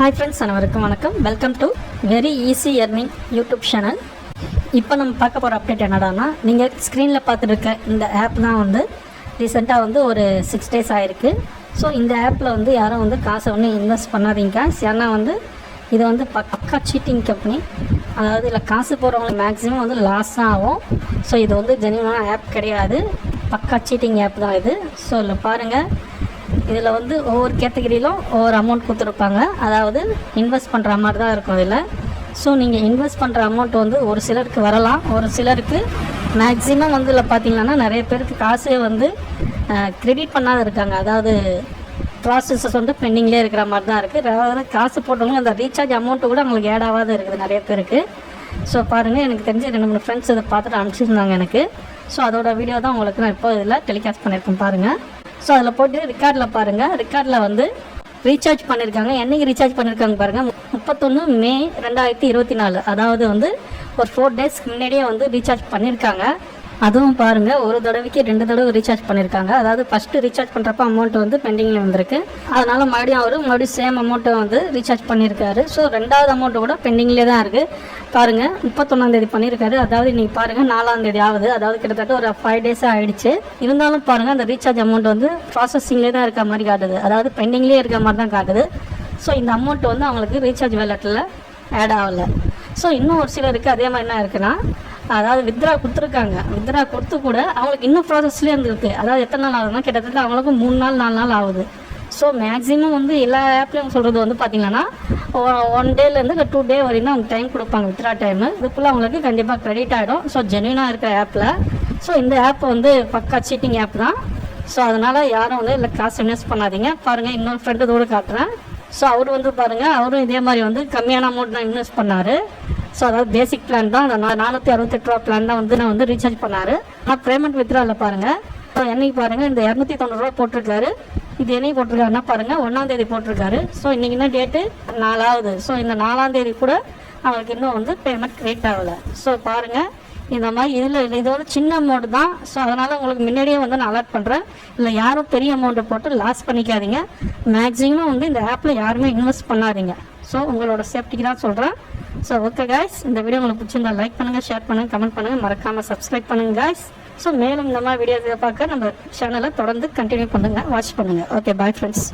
Hi friends, அனைவருக்கும் வணக்கம். Welcome to very easy earning YouTube channel. இப்போ நம்ம பார்க்க போகிற அப்டேட் என்னடானா, நீங்கள் ஸ்க்ரீனில் பார்த்துருக்க இந்த ஆப் தான் வந்து ரீசெண்டாக வந்து ஒரு 6 days ஆகிருக்கு. ஸோ இந்த ஆப்பில் வந்து யாரும் வந்து காசை ஒன்றும் இன்வெஸ்ட் பண்ணாதீங்க. ஏன்னா வந்து இது வந்து பக்கா சீட்டிங் கம்பெனி. அதாவது இதில் காசு போகிறவங்க மேக்ஸிமம் வந்து லாஸ் தான் ஆகும். ஸோ இது வந்து ஜென்யூனான ஆப் கிடையாது, பக்கா சீட்டிங் ஆப் தான் இது. ஸோ இல்லை பாருங்கள், இதில் வந்து ஒவ்வொரு கேட்டகரியிலும் ஒவ்வொரு அமௌண்ட் கொடுத்துருப்பாங்க. அதாவது இன்வெஸ்ட் பண்ணுற மாதிரி தான் இருக்கும் இதில். ஸோ நீங்கள் இன்வெஸ்ட் பண்ணுற அமௌண்ட் வந்து ஒரு சிலருக்கு வரலாம், ஒரு சிலருக்கு மேக்ஸிமம் வந்து இதில் பார்த்தீங்கன்னா நிறைய பேருக்கு காசே வந்து கிரெடிட் பண்ணாத இருக்காங்க. அதாவது ப்ராசஸஸ் வந்து பெண்டிங்லேயே இருக்கிற மாதிரி தான் இருக்குது. அதாவது காசு போட்டவங்க அந்த ரீசார்ஜ் அமௌண்ட்டு கூட அவங்களுக்கு ஏட் ஆகாத இருக்குது நிறைய பேருக்கு. ஸோ பாருங்கள், எனக்கு தெரிஞ்ச 2-3 ஃப்ரெண்ட்ஸ் இதை பார்த்துட்டு அனுப்பிச்சிருந்தாங்க எனக்கு. ஸோ அதோட வீடியோ தான் உங்களுக்கு நான் இப்போ இதில் டெலிகாஸ்ட் பண்ணியிருக்கேன் பாருங்கள். ஸோ அதில் போட்டு ரெக்கார்டில் பாருங்கள், ரெக்கார்டில் வந்து ரீசார்ஜ் பண்ணியிருக்காங்க. என்றைக்கு ரீசார்ஜ் பண்ணியிருக்காங்க பாருங்கள், 31 May 2024. அதாவது வந்து ஒரு 4 daysக்கு முன்னாடியே வந்து ரீசார்ஜ் பண்ணியிருக்காங்க. அதுவும் பாருங்கள், ஒரு தடவைக்கு 2 தடவை ரீசார்ஜ் பண்ணியிருக்காங்க. அதாவது ஃபஸ்ட்டு ரீசார்ஜ் பண்ணுறப்ப அமௌண்ட் வந்து பெண்டிங்கில் வந்திருக்கு. அதனால் மறுபடியும் சேம் அமௌண்ட்டை வந்து ரீசார்ஜ் பண்ணியிருக்காரு. ஸோ 2வது அமௌண்ட்டு கூட பெண்டிங்லேயே தான் இருக்குது. பாருங்கள், 31ஆம் தேதி பண்ணியிருக்காரு. அதாவது இன்றைக்கி பாருங்கள் 4ஆம் தேதி ஆகுது. அதாவது கிட்டத்தட்ட ஒரு 5 days ஆகிடுச்சு. இருந்தாலும் பாருங்கள், அந்த ரீசார்ஜ் அமௌண்ட் வந்து ப்ராசஸிங்லேயே தான் இருக்க மாதிரி காட்டுது. அதாவது பெண்டிங்லேயே இருக்க மாதிரி தான் காட்டுது. ஸோ இந்த அமௌண்ட் வந்து அவங்களுக்கு ரீசார்ஜ் வேலெட்டில் ஆட் ஆகலை. ஸோ இன்னும் ஒரு சிலருக்கு அதே மாதிரி என்ன இருக்குன்னா, அதாவது வித்ரா கொடுத்துருக்காங்க, வித்ரா கொடுத்து கூட அவங்களுக்கு இன்னும் ப்ராசஸ்லேயே இருந்துருக்கு. அதாவது எத்தனை நாள் ஆகுதுன்னா, கிட்டத்தட்ட அவங்களுக்கு 3 நாள் 4 நாள் ஆகுது. ஸோ மேக்ஸிமம் வந்து எல்லா ஆப்லேயும் சொல்கிறது வந்து பார்த்திங்கன்னா 1 டேலேருந்து 2 day வரையும் தான் அவங்க டைம் கொடுப்பாங்க, வித்ரா டைமு. இதுக்குள்ளே அவங்களுக்கு கண்டிப்பாக க்ரெடிட் ஆகிடும். ஸோ ஜென்யூனாக இருக்கிற ஆப்பில். ஸோ இந்த ஆப் வந்து பக்கா சீட்டிங் ஆப் தான். ஸோ அதனால் யாரும் வந்து இல்லை காசு இன்வெஸ்ட் பண்ணாதீங்க. பாருங்கள், இன்னொரு ஃப்ரெண்டு இதோடு காட்டுறேன். ஸோ அவர் வந்து பாருங்கள், அவரும் இதே மாதிரி வந்து கம்மியான அமௌண்ட் தான் இன்வெஸ்ட் பண்ணார். ஸோ அதாவது பேசிக் பிளான் தான், அந்த 468 ரூபா பிளான் தான் வந்து நான் வந்து ரீசார்ஜ் பண்ணார். ஆனால் பேமெண்ட் வித்ராவில் பாருங்கள், ஸோ என்னைக்கு பாருங்கள் இந்த 290 ரூபா போட்டிருக்காரு. இது என்னைக்கு போட்டிருக்காருன்னா பாருங்கள், 1ஆம் தேதி போட்டிருக்காரு. ஸோ இன்றைக்கி என்ன டேட்டு, 4ஆவது. ஸோ இந்த 4ஆம் தேதி கூட அவங்களுக்கு இன்னும் வந்து பேமெண்ட் கிரெடிட் ஆகலை. ஸோ பாருங்கள், இந்த மாதிரி இதில் இது வந்து சின்ன அமௌண்ட் தான். ஸோ அதனால் உங்களுக்கு முன்னாடியே வந்து நான் அலர்ட் பண்ணுறேன். இல்லை யாரும் பெரிய அமௌண்ட்டை போட்டு லாஸ் பண்ணிக்காதீங்க. மேக்ஸிமம் வந்து இந்த ஆப்பில் யாருமே இன்வெஸ்ட் பண்ணாதீங்க. ஸோ உங்களோட சேஃப்டிக்கு தான் சொல்கிறேன். ஸோ ஓகே காய்ஸ், இந்த வீடியோ உங்களுக்கு பிடிச்சிருந்தா லைக் பண்ணுங்கள், ஷேர் பண்ணுங்கள், கமெண்ட் பண்ணுங்கள், மறக்காமல் சப்ஸ்கிரைப் பண்ணுங்கள் காய்ஸ். ஸோ மேலும் இந்த மாதிரி வீடியோஸை பார்க்க நம்ம சேனலை தொடர்ந்து கண்டினியூ பண்ணுங்கள், வாட்ச் பண்ணுங்கள். Okay, bye friends.